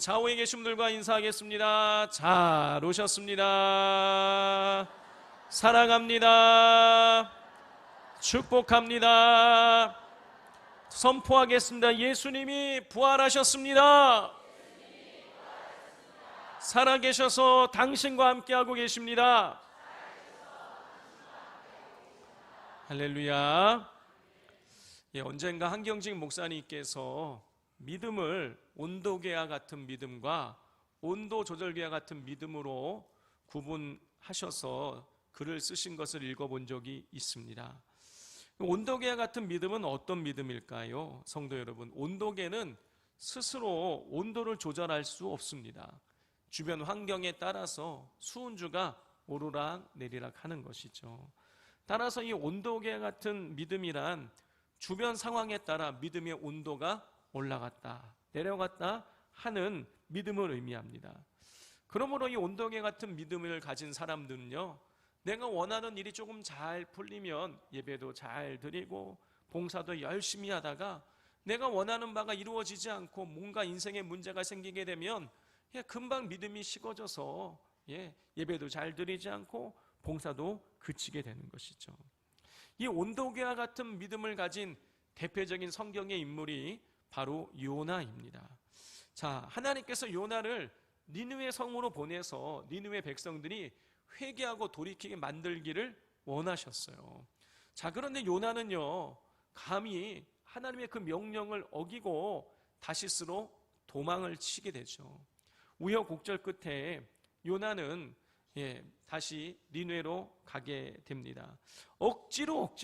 좌우에 계신 분들과 인사하겠습니다. 잘 오셨습니다. 사랑합니다. 축복합니다. 선포하겠습니다. 예수님이 부활하셨습니다. 살아계셔서 당신과 함께하고 계십니다. 할렐루야. 언젠가 한경직 목사님께서 믿음을 온도계와 같은 믿음과 온도 조절계와 같은 믿음으로 구분하셔서 글을 쓰신 것을 읽어본 적이 있습니다. 온도계와 같은 믿음은 어떤 믿음일까요? 성도 여러분, 온도계는 스스로 온도를 조절할 수 없습니다. 주변 환경에 따라서 수은주가 오르락 내리락 하는 것이죠. 따라서 이 온도계 같은 믿음이란 주변 상황에 따라 믿음의 온도가 올라갔다 내려갔다 하는 믿음을 의미합니다. 그러므로 이 온도계 같은 믿음을 가진 사람들은요, 내가 원하는 일이 조금 잘 풀리면 예배도 잘 드리고 봉사도 열심히 하다가 내가 원하는 바가 이루어지지 않고 뭔가 인생에 문제가 생기게 되면 금방 믿음이 식어져서 예배도 잘 드리지 않고 봉사도 그치게 되는 것이죠. 이 온도계와 같은 믿음을 가진 대표적인 성경의 인물이 바로 요나입니다. 자, 하나님께서 요나를 니느웨 성으로 보내서 니느웨 백성들이 회개하고 돌이키게 만들기를 원하셨어요. 자, 그런데 요나는요, 감히 하나님의 그 명령을 어기고 다시스로 도망을 치게 되죠. 우여곡절 끝에 요나는 다시 니느웨로 가게 됩니다. 억지로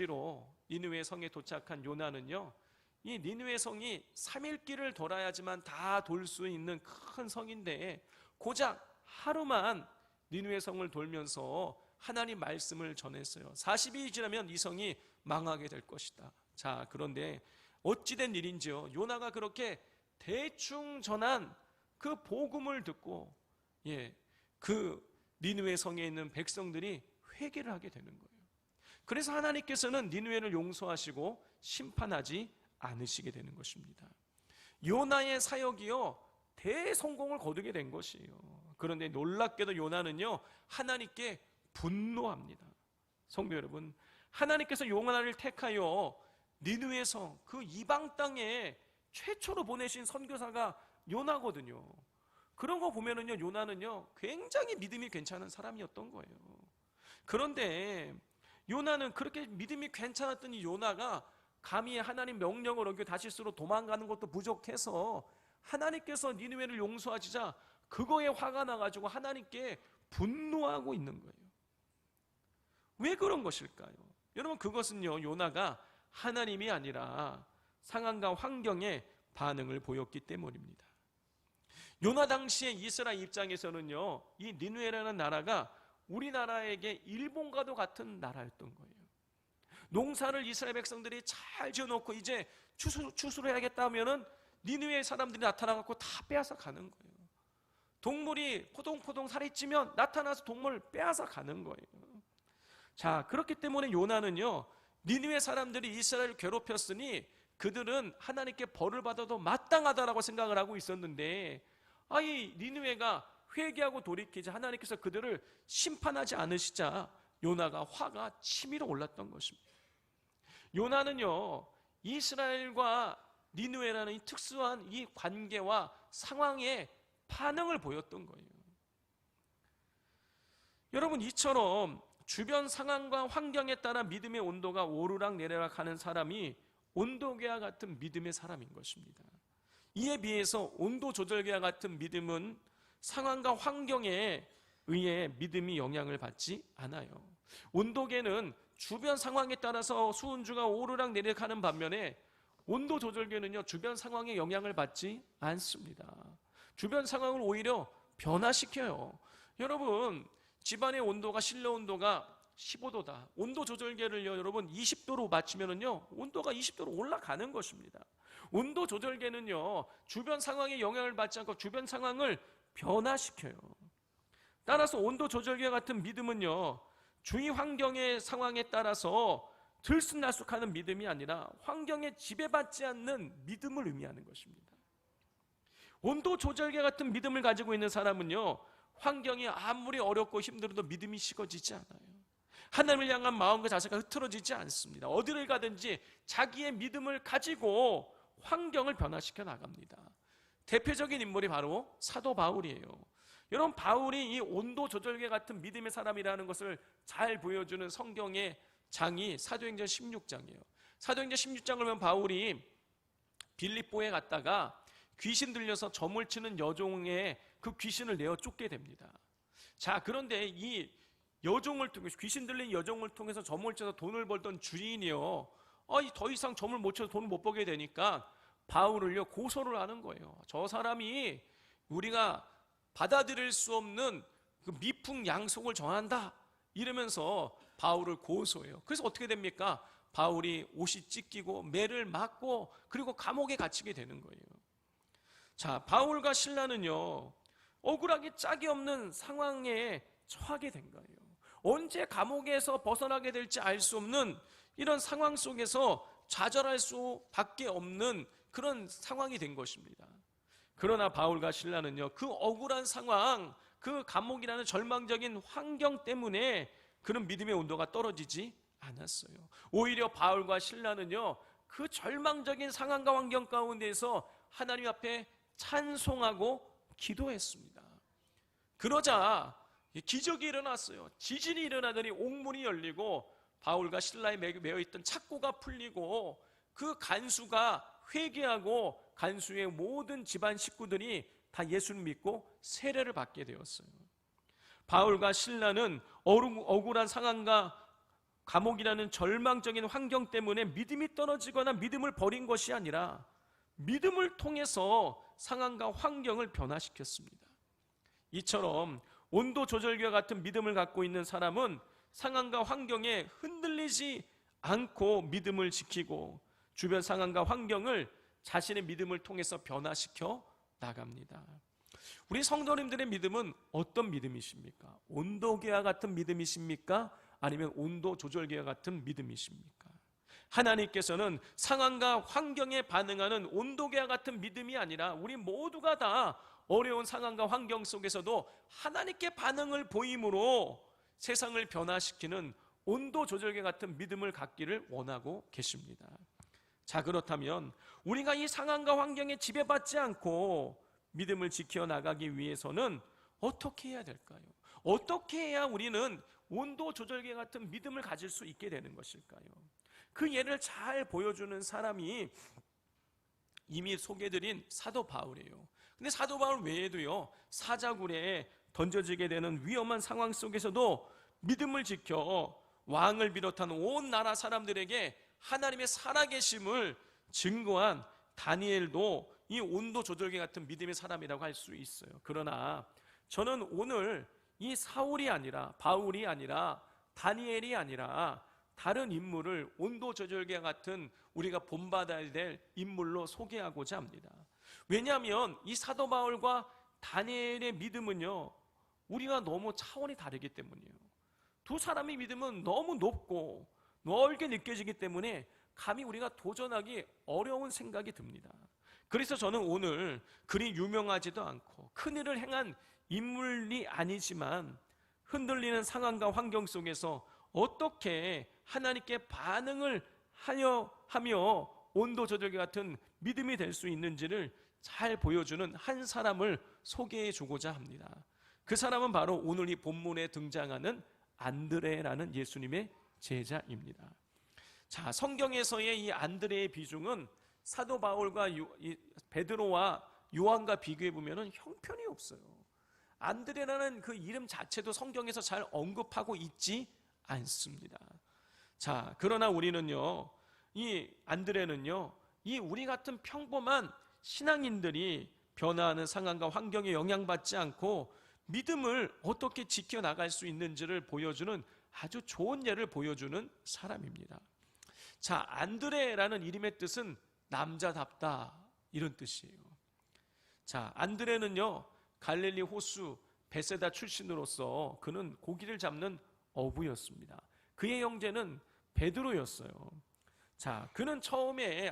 니느웨 성에 도착한 요나는요, 이 니느웨 성이 3일 길을 돌아야지만 다 돌 수 있는 큰 성인데 고작 하루만 니느웨 성을 돌면서 하나님 말씀을 전했어요. 40일이 지나면 이 성이 망하게 될 것이다. 자, 그런데 어찌된 일인지요, 요나가 그렇게 대충 전한 그 복음을 듣고 그 니느웨 성에 있는 백성들이 회개를 하게 되는 거예요. 그래서 하나님께서는 니느웨를 용서하시고 심판하지 않으시게 되는 것입니다. 요나의 사역이요, 대성공을 거두게 된 것이에요. 그런데 놀랍게도 요나는요, 하나님께 분노합니다. 성도 여러분, 하나님께서 요나를 택하여 니느웨 성, 그 이방 땅에 최초로 보내신 선교사가 요나거든요. 그런 거 보면은요, 요나는요 굉장히 믿음이 괜찮은 사람이었던 거예요. 그런데 요나는 그렇게 믿음이 괜찮았던 이 요나가 감히 하나님 명령을 어기고 다시스로 도망가는 것도 부족해서 하나님께서 니느웨를 용서하시자 그거에 화가 나가지고 하나님께 분노하고 있는 거예요. 왜 그런 것일까요? 여러분, 그것은요, 요나가 하나님이 아니라 상황과 환경에 반응을 보였기 때문입니다. 요나 당시에 이스라엘 입장에서는요, 이 니느웨라는 나라가 우리나라에게 일본과도 같은 나라였던 거예요. 농사를 이스라엘 백성들이 잘 지어놓고 이제 추수를 해야겠다 하면은 니느웨 사람들이 나타나갖고 다 빼앗아 가는 거예요. 동물이 포동포동 살이 찌면 나타나서 동물을 빼앗아 가는 거예요. 자, 그렇기 때문에 요나는요, 니느웨 사람들이 이스라엘을 괴롭혔으니 그들은 하나님께 벌을 받아도 마땅하다라고 생각을 하고 있었는데, 이 니느웨가 회개하고 돌이키자 하나님께서 그들을 심판하지 않으시자 요나가 화가 치밀어 올랐던 것입니다. 요나는요, 이스라엘과 니느웨라는 이 특수한 이 관계와 상황에 반응을 보였던 거예요. 여러분, 이처럼 주변 상황과 환경에 따라 믿음의 온도가 오르락 내리락 하는 사람이 온도계와 같은 믿음의 사람인 것입니다. 이에 비해서 온도 조절계와 같은 믿음은 상황과 환경에 의해 믿음이 영향을 받지 않아요. 온도계는 주변 상황에 따라서 수은주가 오르락 내리락 하는 반면에 온도 조절계는요, 주변 상황에 영향을 받지 않습니다. 주변 상황을 오히려 변화시켜요. 여러분, 집안의 온도가 실내 온도가 15도다. 온도 조절계를요, 여러분 20도로 맞추면은요, 온도가 20도로 올라가는 것입니다. 온도 조절계는요, 주변 상황에 영향을 받지 않고 주변 상황을 변화시켜요. 따라서 온도 조절계 같은 믿음은요, 주위 환경의 상황에 따라서 들쑥날쑥하는 믿음이 아니라 환경에 지배받지 않는 믿음을 의미하는 것입니다. 온도 조절계 같은 믿음을 가지고 있는 사람은요, 환경이 아무리 어렵고 힘들어도 믿음이 식어지지 않아요. 하나님을 향한 마음과 자세가 흐트러지지 않습니다. 어디를 가든지 자기의 믿음을 가지고 환경을 변화시켜 나갑니다. 대표적인 인물이 바로 사도 바울이에요. 여러분, 바울이 이 온도 조절계 같은 믿음의 사람이라는 것을 잘 보여주는 성경의 장이 사도행전 16장이에요. 사도행전 16장을 보면 바울이 빌립보에 갔다가 귀신 들려서 점을 치는 여종의 그 귀신을 내어 쫓게 됩니다. 자, 그런데 이 여종을 통해서, 귀신 들린 여종을 통해서 점을 쳐서 돈을 벌던 주인이요, 더 이상 점을 못 쳐서 돈을 못 벌게 되니까 바울을요 고소를 하는 거예요. 저 사람이 우리가 받아들일 수 없는 그 미풍양속을 전한다 이러면서 바울을 고소해요. 그래서 어떻게 됩니까? 바울이 옷이 찢기고 매를 맞고 그리고 감옥에 갇히게 되는 거예요. 자, 바울과 실라는요 억울하게 짝이 없는 상황에 처하게 된 거예요. 언제 감옥에서 벗어나게 될지 알 수 없는 이런 상황 속에서 좌절할 수밖에 없는 그런 상황이 된 것입니다. 그러나 바울과 실라는요 그 억울한 상황, 그 감옥이라는 절망적인 환경 때문에 그런 믿음의 온도가 떨어지지 않았어요. 오히려 바울과 실라는요 그 절망적인 상황과 환경 가운데에서 하나님 앞에 찬송하고 기도했습니다. 그러자 기적이 일어났어요. 지진이 일어나더니 옥문이 열리고 바울과 실라에 매어있던 착고가 풀리고 그 간수가 회개하고 간수의 모든 집안 식구들이 다 예수를 믿고 세례를 받게 되었어요. 바울과 실라는 억울한 상황과 감옥이라는 절망적인 환경 때문에 믿음이 떨어지거나 믿음을 버린 것이 아니라 믿음을 통해서 상황과 환경을 변화시켰습니다. 이처럼 온도 조절기와 같은 믿음을 갖고 있는 사람은 상황과 환경에 흔들리지 않고 믿음을 지키고 주변 상황과 환경을 자신의 믿음을 통해서 변화시켜 나갑니다. 우리 성도님들의 믿음은 어떤 믿음이십니까? 온도계와 같은 믿음이십니까? 아니면 온도 조절계와 같은 믿음이십니까? 하나님께서는 상황과 환경에 반응하는 온도계와 같은 믿음이 아니라 우리 모두가 다 어려운 상황과 환경 속에서도 하나님께 반응을 보임으로 세상을 변화시키는 온도 조절계 같은 믿음을 갖기를 원하고 계십니다. 자, 그렇다면 우리가 이 상황과 환경에 지배받지 않고 믿음을 지켜나가기 위해서는 어떻게 해야 될까요? 어떻게 해야 우리는 온도 조절계 같은 믿음을 가질 수 있게 되는 것일까요? 그 예를 잘 보여주는 사람이 이미 소개드린 사도 바울이에요. 근데 사도 바울 외에도요 사자굴에 던져지게 되는 위험한 상황 속에서도 믿음을 지켜 왕을 비롯한 온 나라 사람들에게 하나님의 살아계심을 증거한 다니엘도 이 온도 조절계 같은 믿음의 사람이라고 할 수 있어요. 그러나 저는 오늘 이 사울이 아니라, 바울이 아니라, 다니엘이 아니라 다른 인물을 온도 조절계 같은 우리가 본받아야 될 인물로 소개하고자 합니다. 왜냐하면 이 사도 바울과 다니엘의 믿음은요 우리가 너무 차원이 다르기 때문이에요. 두 사람의 믿음은 너무 높고 넓게 느껴지기 때문에 감히 우리가 도전하기 어려운 생각이 듭니다. 그래서 저는 오늘 그리 유명하지도 않고 큰일을 행한 인물이 아니지만 흔들리는 상황과 환경 속에서 어떻게 하나님께 반응을 하며 온도 조절계 같은 믿음이 될 수 있는지를 잘 보여주는 한 사람을 소개해 주고자 합니다. 그 사람은 바로 오늘 이 본문에 등장하는 안드레라는 예수님의 제자입니다. 자, 성경에서의 이 안드레의 비중은 사도 바울과 베드로와 요한과 비교해 보면 형편이 없어요. 안드레라는 그 이름 자체도 성경에서 잘 언급하고 있지 않습니다. 자, 그러나 우리는요, 이 안드레는요, 이 우리 같은 평범한 신앙인들이 변화하는 상황과 환경에 영향받지 않고 믿음을 어떻게 지켜나갈 수 있는지를 보여주는 아주 좋은 예를 보여주는 사람입니다. 자, 안드레라는 이름의 뜻은 남자답다 이런 뜻이에요. 자, 안드레는요 갈릴리 호수 베세다 출신으로서 그는 고기를 잡는 어부였습니다. 그의 형제는 베드로였어요. 자, 그는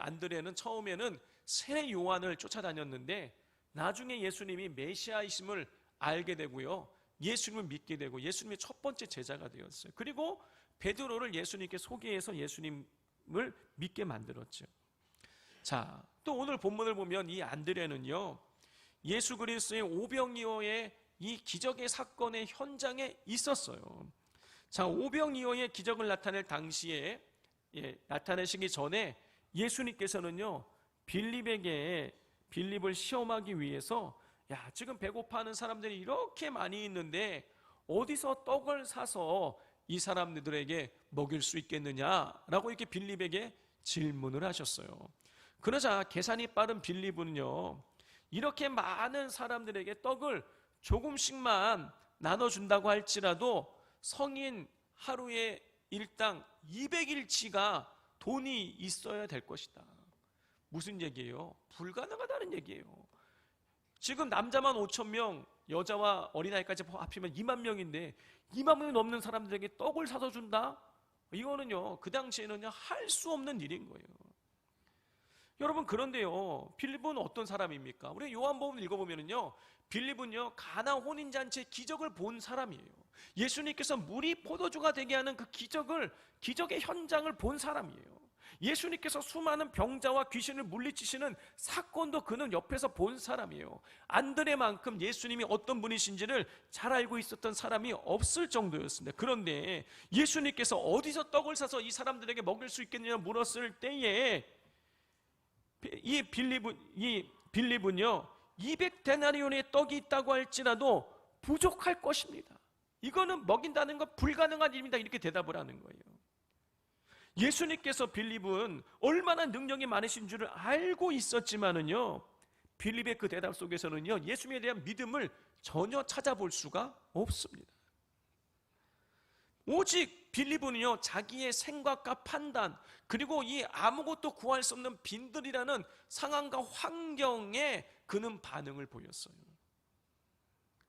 안드레는 처음에는 세례 요한을 쫓아다녔는데 나중에 예수님이 메시아이심을 알게 되고요, 예수님을 믿게 되고 예수님의 첫 번째 제자가 되었어요. 그리고 베드로를 예수님께 소개해서 예수님을 믿게 만들었죠. 자, 또 오늘 본문을 보면 이 안드레는요, 예수 그리스도의 오병이어의 이 기적의 사건의 현장에 있었어요. 자, 오병이어의 기적을 나타낼 당시에, 나타내시기 전에 예수님께서는요, 빌립을 시험하기 위해서, 야, 지금 배고파하는 사람들이 이렇게 많이 있는데 어디서 떡을 사서 이 사람들에게 먹일 수 있겠느냐라고 이렇게 빌립에게 질문을 하셨어요. 그러자 계산이 빠른 빌립은요, 이렇게 많은 사람들에게 떡을 조금씩만 나눠준다고 할지라도 성인 하루에 일당 200일치가 돈이 있어야 될 것이다. 무슨 얘기예요? 불가능하다는 얘기예요. 지금 남자만 5,000명, 여자와 어린아이까지 합치면 2만 명인데 2만 명이 넘는 사람들에게 떡을 사서 준다? 이거는요, 그 당시에는요, 할 수 없는 일인 거예요. 여러분, 그런데요, 빌립은 어떤 사람입니까? 우리 요한복음 읽어보면요, 빌립은요, 가나 혼인잔치의 기적을 본 사람이에요. 예수님께서 물이 포도주가 되게 하는 그 기적의 현장을 본 사람이에요. 예수님께서 수많은 병자와 귀신을 물리치시는 사건도 그는 옆에서 본 사람이에요. 안드레만큼 예수님이 어떤 분이신지를 잘 알고 있었던 사람이 없을 정도였습니다. 그런데 예수님께서 어디서 떡을 사서 이 사람들에게 먹일 수 있겠느냐 물었을 때에 이 빌립은요, 200데나리온의 떡이 있다고 할지라도 부족할 것입니다. 이거는 먹인다는 건 불가능한 일입니다. 이렇게 대답을 하는 거예요. 예수님께서 빌립은 얼마나 능력이 많으신 줄을 알고 있었지만은요, 빌립의 그 대답 속에서는요, 예수님에 대한 믿음을 전혀 찾아볼 수가 없습니다. 오직 빌립은요, 자기의 생각과 판단, 그리고 이 아무것도 구할 수 없는 빈들이라는 상황과 환경에 그는 반응을 보였어요.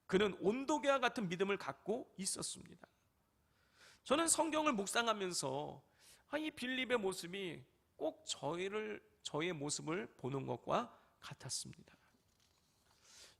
그는 온도계와 같은 믿음을 갖고 있었습니다. 저는 성경을 묵상하면서 이 빌립의 모습이 꼭 저의 모습을 보는 것과 같았습니다.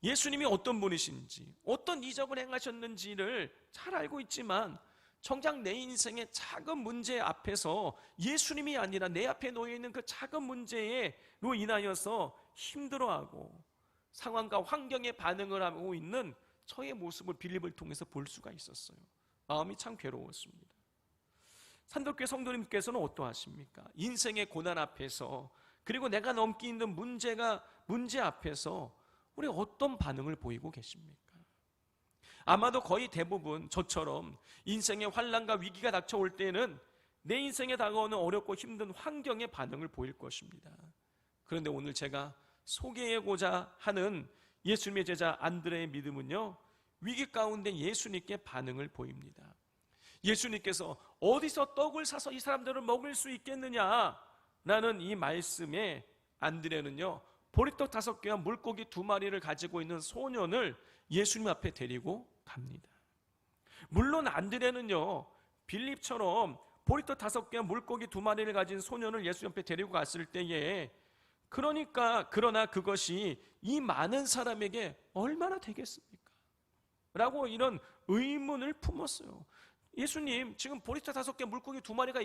예수님이 어떤 분이신지, 어떤 이적을 행하셨는지를 잘 알고 있지만 정작 내 인생의 작은 문제 앞에서 예수님이 아니라 내 앞에 놓여있는 그 작은 문제로 인하여서 힘들어하고 상황과 환경에 반응을 하고 있는 저의 모습을 빌립을 통해서 볼 수가 있었어요. 마음이 참 괴로웠습니다. 산도교회 성도님께서는 어떠하십니까? 인생의 고난 앞에서, 그리고 내가 넘기 있는 문제 앞에서 우리 어떤 반응을 보이고 계십니까? 아마도 거의 대부분 저처럼 인생의 환난과 위기가 닥쳐올 때는 내 인생에 다가오는 어렵고 힘든 환경에 반응을 보일 것입니다. 그런데 오늘 제가 소개하고자 하는 예수님의 제자 안드레의 믿음은요, 위기 가운데 예수님께 반응을 보입니다. 예수님께서 어디서 떡을 사서 이 사람들을 먹일 수 있겠느냐 라는 이 말씀에 안드레는요, 보리떡 5개와 물고기 2마리를 가지고 있는 소년을 예수님 앞에 데리고 갑니다. 물론 안드레는요, 빌립처럼 보리떡 5개와 물고기 2마리를 가진 소년을 예수님 앞에 데리고 갔을 때에 그러나 그것이 이 많은 사람에게 얼마나 되겠습니까? 라고 이런 의문을 품었어요. 예수님, 지금 보리떡 5개, 물고기 2마리가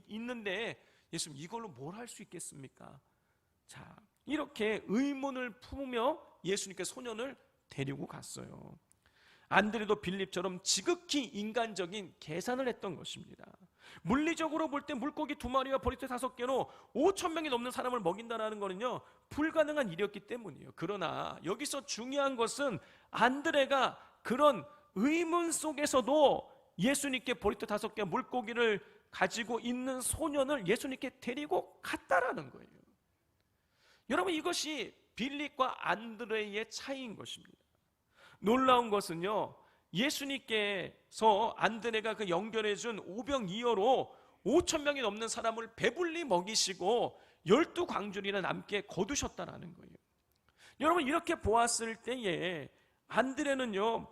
있는데 예수님, 이걸로 뭘 할 수 있겠습니까? 자, 이렇게 의문을 품으며 예수님께 소년을 데리고 갔어요. 안드레도 빌립처럼 지극히 인간적인 계산을 했던 것입니다. 물리적으로 볼 때 물고기 2마리와 보리떡 5개로 5,000명이 넘는 사람을 먹인다는 것은요, 불가능한 일이었기 때문이에요. 그러나 여기서 중요한 것은 안드레가 그런 의문 속에서도 예수님께 보리떡 5개 물고기를 가지고 있는 소년을 예수님께 데리고 갔다라는 거예요. 여러분, 이것이 빌립과 안드레의 차이인 것입니다. 놀라운 것은요, 예수님께서 안드레가 그 연결해준 오병이어로 5,000명이 넘는 사람을 배불리 먹이시고 12광주리나 남게 거두셨다라는 거예요. 여러분, 이렇게 보았을 때에 안드레는요,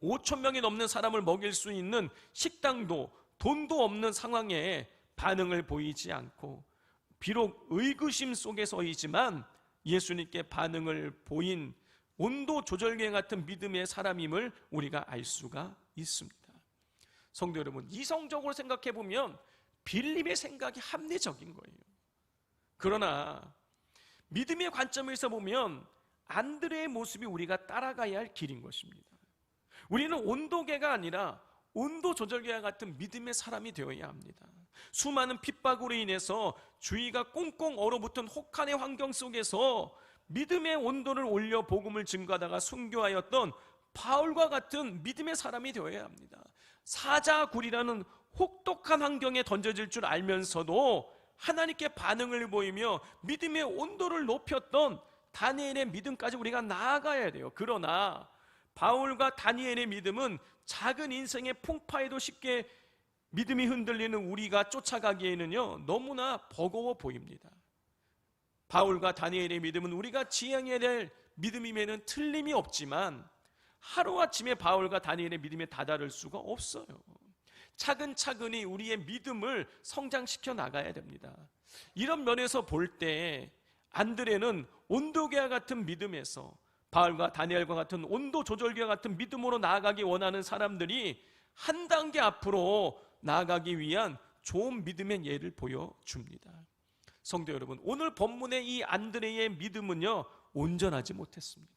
5,000명이 넘는 사람을 먹일 수 있는 식당도 돈도 없는 상황에 반응을 보이지 않고, 비록 의구심 속에서이지만 예수님께 반응을 보인 온도 조절계 같은 믿음의 사람임을 우리가 알 수가 있습니다. 성도 여러분, 이성적으로 생각해 보면 빌립의 생각이 합리적인 거예요. 그러나 믿음의 관점에서 보면 안드레의 모습이 우리가 따라가야 할 길인 것입니다. 우리는 온도계가 아니라 온도 조절계와 같은 믿음의 사람이 되어야 합니다. 수많은 핍박으로 인해서 주위가 꽁꽁 얼어붙은 혹한의 환경 속에서 믿음의 온도를 올려 복음을 증거하다가 순교하였던 바울과 같은 믿음의 사람이 되어야 합니다. 사자굴이라는 혹독한 환경에 던져질 줄 알면서도 하나님께 반응을 보이며 믿음의 온도를 높였던 다니엘의 믿음까지 우리가 나아가야 돼요. 그러나 바울과 다니엘의 믿음은 작은 인생의 풍파에도 쉽게 믿음이 흔들리는 우리가 쫓아가기에는요 너무나 버거워 보입니다. 바울과 다니엘의 믿음은 우리가 지향해야 될 믿음임에는 틀림이 없지만 하루아침에 바울과 다니엘의 믿음에 다다를 수가 없어요. 차근차근히 우리의 믿음을 성장시켜 나가야 됩니다. 이런 면에서 볼 때 안드레는 온도계와 같은 믿음에서 바울과 다니엘과 같은 온도 조절계와 같은 믿음으로 나아가기 원하는 사람들이 한 단계 앞으로 나아가기 위한 좋은 믿음의 예를 보여줍니다. 성도 여러분, 오늘 본문의 이 안드레의 믿음은요 온전하지 못했습니다.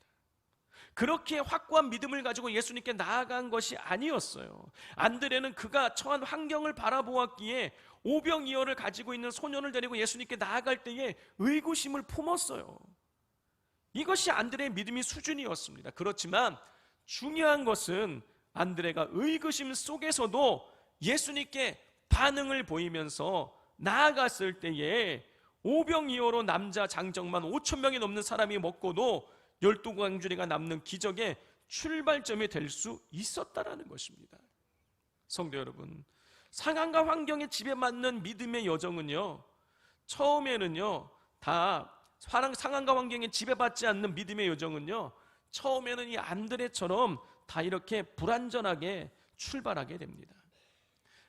그렇게 확고한 믿음을 가지고 예수님께 나아간 것이 아니었어요. 안드레는 그가 처한 환경을 바라보았기에 오병이어를 가지고 있는 소년을 데리고 예수님께 나아갈 때에 의구심을 품었어요. 이것이 안드레의 믿음의 수준이었습니다. 그렇지만 중요한 것은 안드레가 의구심 속에서도 예수님께 반응을 보이면서 나아갔을 때에 오병이어로 남자 장정만 5,000명이 넘는 사람이 먹고도 12광주리가 남는 기적의 출발점이 될 수 있었다라는 것입니다. 성도 여러분, 상황과 환경에 지배받는 믿음의 여정은요 처음에는요 다 상황과 환경에 지배받지 않는 믿음의 여정은요 처음에는 이 안드레처럼 다 이렇게 불완전하게 출발하게 됩니다.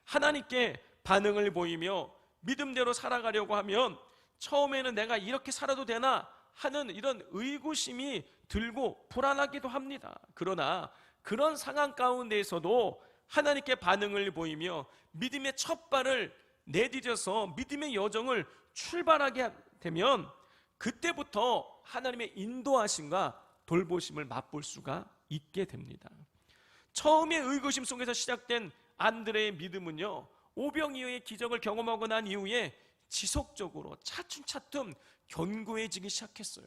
하나님께 반응을 보이며 믿음대로 살아가려고 하면 처음에는 내가 이렇게 살아도 되나 하는 이런 의구심이 들고 불안하기도 합니다. 그러나 그런 상황 가운데에서도 하나님께 반응을 보이며 믿음의 첫 발을 내디뎌서 믿음의 여정을 출발하게 되면 그때부터 하나님의 인도하심과 돌보심을 맛볼 수가 있게 됩니다. 처음에 의구심 속에서 시작된 안드레의 믿음은요 오병이어의 기적을 경험하고 난 이후에 지속적으로 차츰차츰 견고해지기 시작했어요.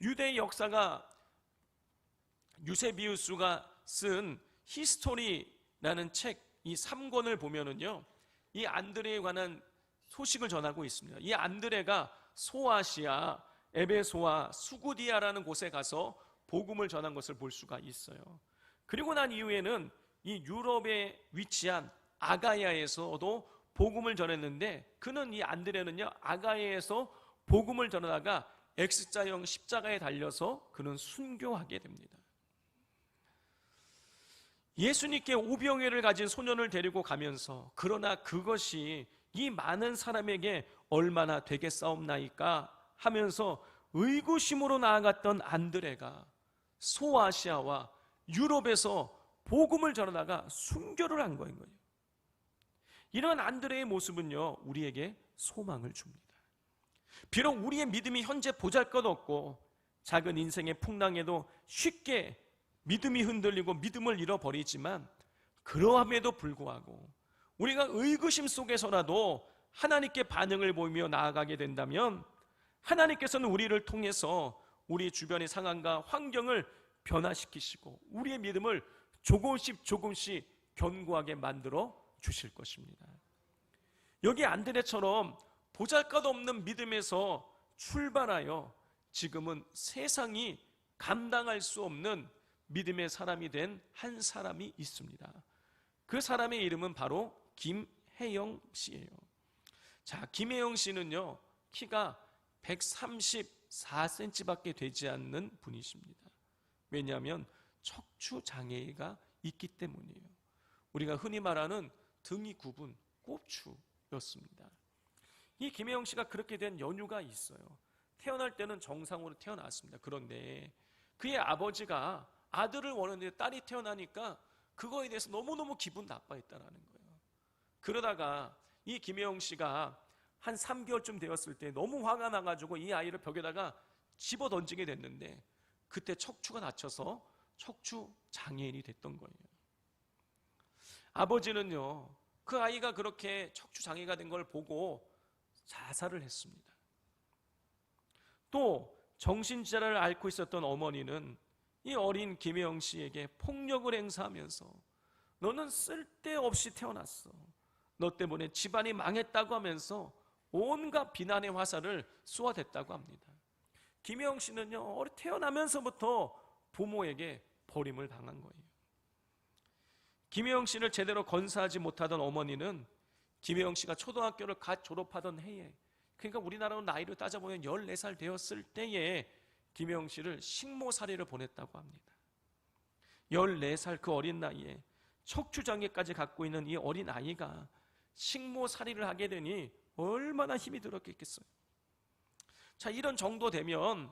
유대의 역사가 유세비우스가 쓴 히스토리라는 책 이 3권을 보면은요 이 안드레에 관한 소식을 전하고 있습니다. 이 안드레가 소아시아, 에베소와 수구디아라는 곳에 가서 복음을 전한 것을 볼 수가 있어요. 그리고 난 이후에는 이 유럽에 위치한 아가야에서도 복음을 전했는데 그는 이 안드레는요 아가야에서 복음을 전하다가 X자형 십자가에 달려서 그는 순교하게 됩니다. 예수님께 오병이어를 가진 소년을 데리고 가면서 그러나 그것이 이 많은 사람에게 얼마나 되겠사옵나이까 하면서 의구심으로 나아갔던 안드레가 소아시아와 유럽에서 복음을 전하다가 순교를 한 거예요. 이런 안드레의 모습은요 우리에게 소망을 줍니다. 비록 우리의 믿음이 현재 보잘것없고 작은 인생의 풍랑에도 쉽게 믿음이 흔들리고 믿음을 잃어버리지만 그러함에도 불구하고 우리가 의구심 속에서라도 하나님께 반응을 보이며 나아가게 된다면 하나님께서는 우리를 통해서 우리 주변의 상황과 환경을 변화시키시고 우리의 믿음을 조금씩 견고하게 만들어 주실 것입니다. 여기 안드레처럼 보잘것없는 믿음에서 출발하여 지금은 세상이 감당할 수 없는 믿음의 사람이 된 한 사람이 있습니다. 그 사람의 이름은 바로 김혜영 씨예요. 자, 김혜영 씨는요 키가 134cm밖에 되지 않는 분이십니다. 왜냐하면 척추 장애가 있기 때문이에요. 우리가 흔히 말하는 등이 굽은 꼽추였습니다. 이 김혜영 씨가 그렇게 된 연유가 있어요. 태어날 때는 정상으로 태어났습니다. 그런데 그의 아버지가 아들을 원하는데 딸이 태어나니까 그거에 대해서 너무너무 기분 나빠했다라는 거예요. 그러다가 이 김혜영 씨가 한 3개월쯤 되었을 때 너무 화가 나가지고 이 아이를 벽에다가 집어 던지게 됐는데 그때 척추가 다쳐서 척추 장애인이 됐던 거예요. 아버지는요, 그 아이가 그렇게 척추 장애가 된 걸 보고 자살을 했습니다. 또 정신질환을 앓고 있었던 어머니는 이 어린 김혜영 씨에게 폭력을 행사하면서 너는 쓸데없이 태어났어. 너 때문에 집안이 망했다고 하면서 온갖 비난의 화살을 쏘아댔다고 합니다. 김혜영 씨는요, 태어나면서부터 부모에게 버림을 당한 거예요. 김혜영 씨를 제대로 건사하지 못하던 어머니는 김혜영 씨가 초등학교를 갓 졸업하던 해에, 그러니까 우리나라로 나이로 따져보면 14살 되었을 때에 김혜영 씨를 식모살이를 보냈다고 합니다. 14살 그 어린 나이에 척추장애까지 갖고 있는 이 어린 아이가 식모살이를 하게 되니 얼마나 힘이 들었겠어요. 자, 이런 정도 되면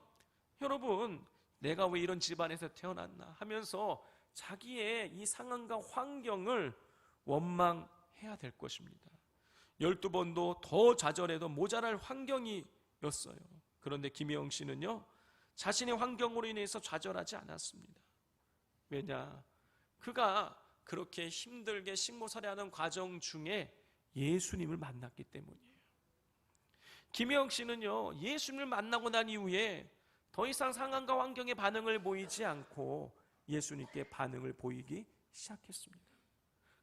여러분, 내가 왜 이런 집안에서 태어났나 하면서 자기의 이 상황과 환경을 원망해야 될 것입니다. 12번도 더 좌절해도 모자랄 환경이었어요. 그런데 김혜영 씨는요, 자신의 환경으로 인해서 좌절하지 않았습니다. 왜냐? 그가 그렇게 힘들게 식모살이하는 과정 중에 예수님을 만났기 때문이에요. 김혜영 씨는요, 예수님을 만나고 난 이후에 더 이상 상황과 환경의 반응을 보이지 않고 예수님께 반응을 보이기 시작했습니다.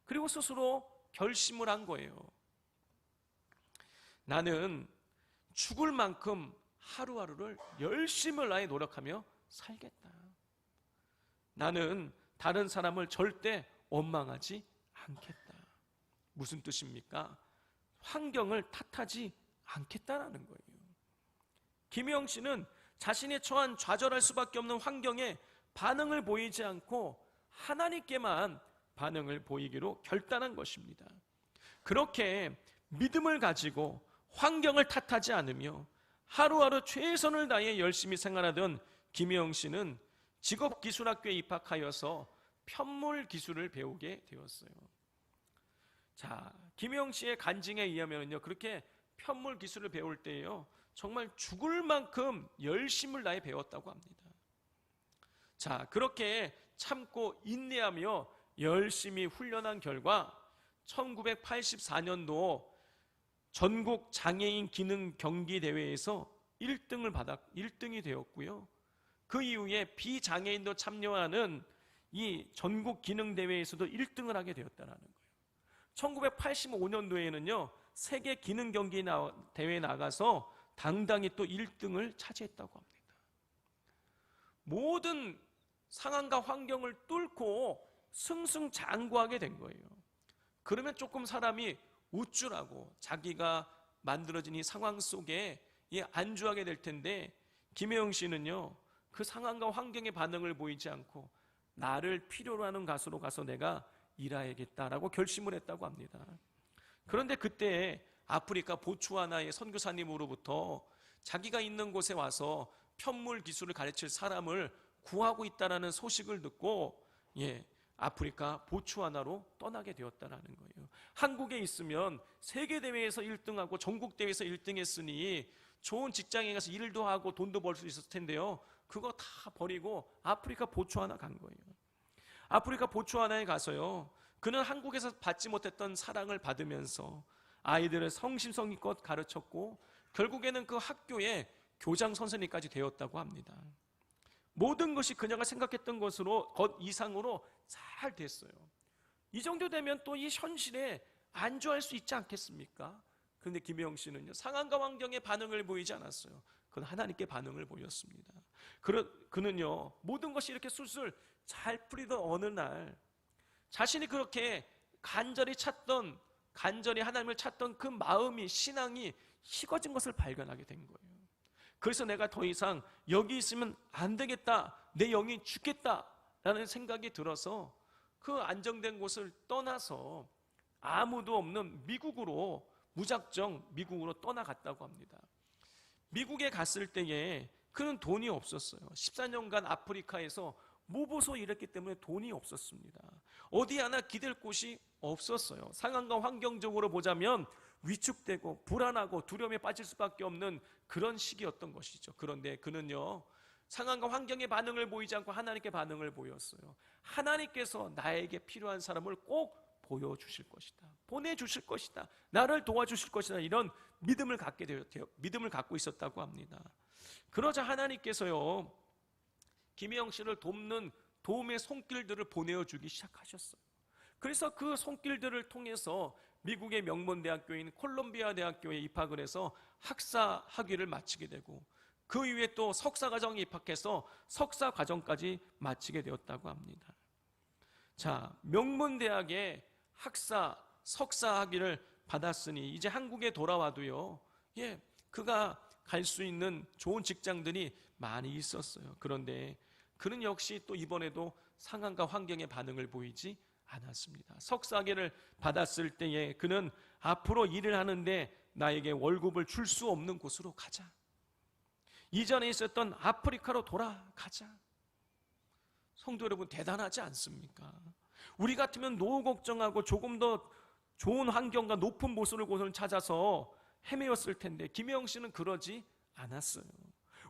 그리고 스스로 결심을 한 거예요. 나는 죽을 만큼 하루하루를 열심을 다해 노력하며 살겠다. 나는 다른 사람을 절대 원망하지 않겠다. 무슨 뜻입니까? 환경을 탓하지 않겠다라는 거예요. 김혜영 씨는 자신이 처한 좌절할 수밖에 없는 환경에 반응을 보이지 않고 하나님께만 반응을 보이기로 결단한 것입니다. 그렇게 믿음을 가지고 환경을 탓하지 않으며 하루하루 최선을 다해 열심히 생활하던 김혜영 씨는 직업기술학교에 입학하여서 편물 기술을 배우게 되었어요. 자, 김혜영 씨의 간증에 의하면요, 그렇게 편물 기술을 배울 때요, 정말 죽을 만큼 열심을 다해 배웠다고 합니다. 자, 그렇게 참고 인내하며 열심히 훈련한 결과 1984년도 전국 장애인 기능 경기 대회에서 1등이 되었고요. 그 이후에 비장애인도 참여하는 이 전국 기능 대회에서도 1등을 하게 되었다는 거예요. 1985년도에는요, 세계 기능 경기 대회에 나가서 당당히 또 1등을 차지했다고 합니다. 모든 상황과 환경을 뚫고 승승장구하게 된 거예요. 그러면 조금 사람이 우쭐하고 자기가 만들어진 이 상황 속에 안주하게 될 텐데, 김혜영 씨는요, 그 상황과 환경의 반응을 보이지 않고 나를 필요로 하는 곳으로 가서 내가 일해야겠다라고 결심을 했다고 합니다. 그런데 그때 아프리카 보츠와나의 선교사님으로부터 자기가 있는 곳에 와서 편물 기술을 가르칠 사람을 구하고 있다는 소식을 듣고 아프리카 보츠와나로 떠나게 되었다는 거예요. 한국에 있으면 세계대회에서 1등하고 전국대회에서 1등했으니 좋은 직장에 가서 일도 하고 돈도 벌 수 있었을 텐데요, 그거 다 버리고 아프리카 보츠와나 간 거예요. 아프리카 보츠와나에 가서요, 그는 한국에서 받지 못했던 사랑을 받으면서 아이들을 성심성의껏 가르쳤고 결국에는 그 학교의 교장 선생님까지 되었다고 합니다. 모든 것이 그녀가 생각했던 것 이상으로 잘 됐어요. 이 정도 되면 또 이 현실에 안주할 수 있지 않겠습니까? 그런데 김혜영 씨는요, 상황과 환경에 반응을 보이지 않았어요. 그건 하나님께 반응을 보였습니다. 그는요, 모든 것이 이렇게 술술 잘 풀리던 어느 날 자신이 그렇게 간절히 하나님을 찾던 그 마음이, 신앙이 식어진 것을 발견하게 된 거예요. 그래서 내가 더 이상 여기 있으면 안 되겠다, 내 영이 죽겠다라는 생각이 들어서 그 안정된 곳을 떠나서 아무도 없는 미국으로 무작정 미국으로 떠나갔다고 합니다. 미국에 갔을 때에 그는 돈이 없었어요. 14년간 아프리카에서 모보소 일했기 때문에 돈이 없었습니다. 어디 하나 기댈 곳이 없었어요. 상황과 환경적으로 보자면 위축되고 불안하고 두려움에 빠질 수밖에 없는 그런 시기였던 것이죠. 그런데 그는요, 상황과 환경의 반응을 보이지 않고 하나님께 반응을 보였어요. 하나님께서 나에게 필요한 사람을 꼭 보여주실 것이다, 보내주실 것이다, 나를 도와주실 것이다, 이런 믿음을 갖고 있었다고 합니다. 그러자 하나님께서요, 김혜영 씨를 돕는 도움의 손길들을 보내주기 시작하셨어요. 그래서 그 손길들을 통해서 미국의 명문대학교인 콜롬비아 대학교에 입학을 해서 학사 학위를 마치게 되고, 그 이후에 또 석사과정에 입학해서 석사과정까지 마치게 되었다고 합니다. 자, 명문대학의 학사, 석사 학위를 받았으니 이제 한국에 돌아와도요, 그가 갈 수 있는 좋은 직장들이 많이 있었어요. 그런데 그는 역시 또 이번에도 상황과 환경의 반응을 보이지 않았습니다. 석사 학위를 받았을 때에 그는 앞으로 일을 하는데 나에게 월급을 줄 수 없는 곳으로 가자, 이전에 있었던 아프리카로 돌아가자. 성도 여러분, 대단하지 않습니까? 우리 같으면 노후 걱정하고 조금 더 좋은 환경과 높은 보수를 곳을 찾아서 헤매었을 텐데 김혜영 씨는 그러지 않았어요.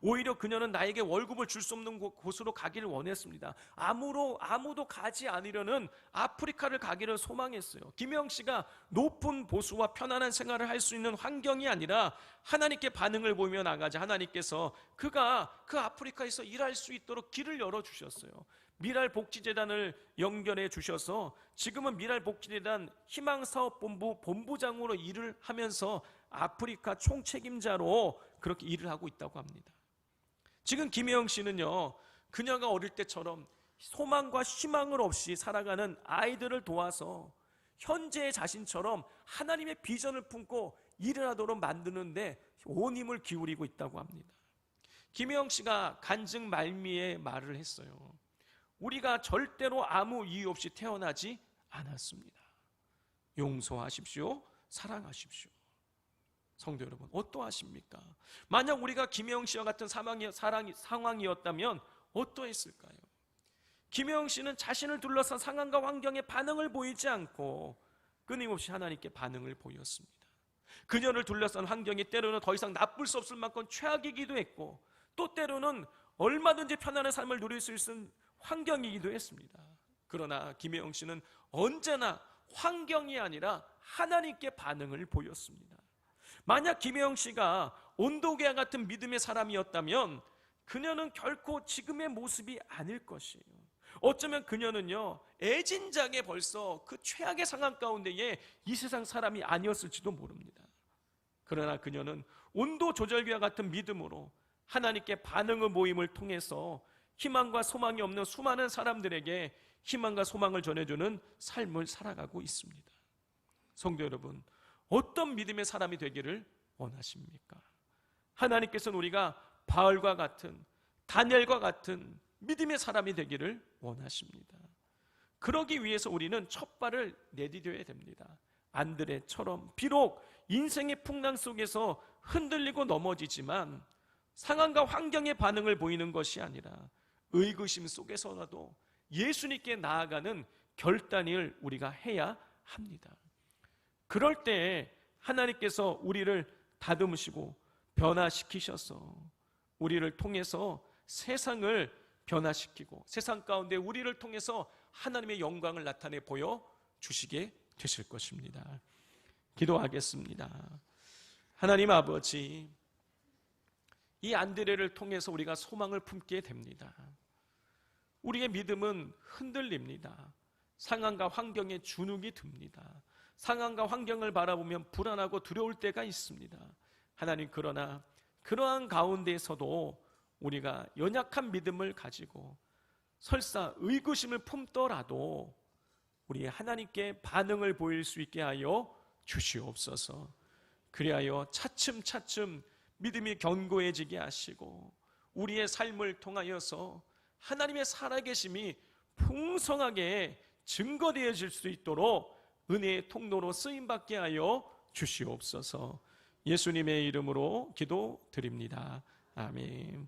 오히려 그녀는 나에게 월급을 줄 수 없는 곳으로 가기를 원했습니다. 아무도 가지 않으려는 아프리카를 가기를 소망했어요. 김혜영 씨가 높은 보수와 편안한 생활을 할 수 있는 환경이 아니라 하나님께 반응을 보이며 나가자 하나님께서 그가 그 아프리카에서 일할 수 있도록 길을 열어주셨어요. 미랄복지재단을 연결해 주셔서 지금은 미랄복지재단 희망사업본부 본부장으로 일을 하면서 아프리카 총책임자로 그렇게 일을 하고 있다고 합니다. 지금 김혜영 씨는요, 그녀가 어릴 때처럼 소망과 희망을 없이 살아가는 아이들을 도와서 현재의 자신처럼 하나님의 비전을 품고 일을 하도록 만드는데 온 힘을 기울이고 있다고 합니다. 김혜영 씨가 간증 말미에 말을 했어요. 우리가 절대로 아무 이유 없이 태어나지 않았습니다. 용서하십시오, 사랑하십시오. 성도 여러분, 어떠하십니까? 만약 우리가 김혜영 씨와 같은 상황이었다면 어떠했을까요? 김혜영 씨는 자신을 둘러싼 상황과 환경에 반응을 보이지 않고 끊임없이 하나님께 반응을 보였습니다. 그녀를 둘러싼 환경이 때로는 더 이상 나쁠 수 없을 만큼 최악이기도 했고, 또 때로는 얼마든지 편안한 삶을 누릴 수 있는 환경이기도 했습니다. 그러나 김혜영 씨는 언제나 환경이 아니라 하나님께 반응을 보였습니다. 만약 김혜영 씨가 온도계와 같은 믿음의 사람이었다면 그녀는 결코 지금의 모습이 아닐 것이에요. 어쩌면 그녀는요, 애진작에 벌써 그 최악의 상황 가운데에 이 세상 사람이 아니었을지도 모릅니다. 그러나 그녀는 온도 조절기와 같은 믿음으로 하나님께 반응의 모임을 통해서 희망과 소망이 없는 수많은 사람들에게 희망과 소망을 전해주는 삶을 살아가고 있습니다. 성도 여러분, 어떤 믿음의 사람이 되기를 원하십니까? 하나님께서는 우리가 바울과 같은, 다니엘과 같은 믿음의 사람이 되기를 원하십니다. 그러기 위해서 우리는 첫 발을 내디뎌야 됩니다. 안드레처럼 비록 인생의 풍랑 속에서 흔들리고 넘어지지만 상황과 환경의 반응을 보이는 것이 아니라 의구심 속에서라도 예수님께 나아가는 결단을 우리가 해야 합니다. 그럴 때 하나님께서 우리를 다듬으시고 변화시키셔서 우리를 통해서 세상을 변화시키고 세상 가운데 우리를 통해서 하나님의 영광을 나타내 보여주시게 되실 것입니다. 기도하겠습니다. 하나님 아버지, 이 안드레를 통해서 우리가 소망을 품게 됩니다. 우리의 믿음은 흔들립니다. 상황과 환경에 주눅이 듭니다. 상황과 환경을 바라보면 불안하고 두려울 때가 있습니다. 하나님, 그러나 그러한 가운데에서도 우리가 연약한 믿음을 가지고 설사 의구심을 품더라도 우리 하나님께 반응을 보일 수 있게 하여 주시옵소서. 그리하여 차츰차츰 믿음이 견고해지게 하시고 우리의 삶을 통하여서 하나님의 살아계심이 풍성하게 증거되어질 수 있도록 은혜의 통로로 쓰임받게 하여 주시옵소서. 예수님의 이름으로 기도드립니다. 아멘.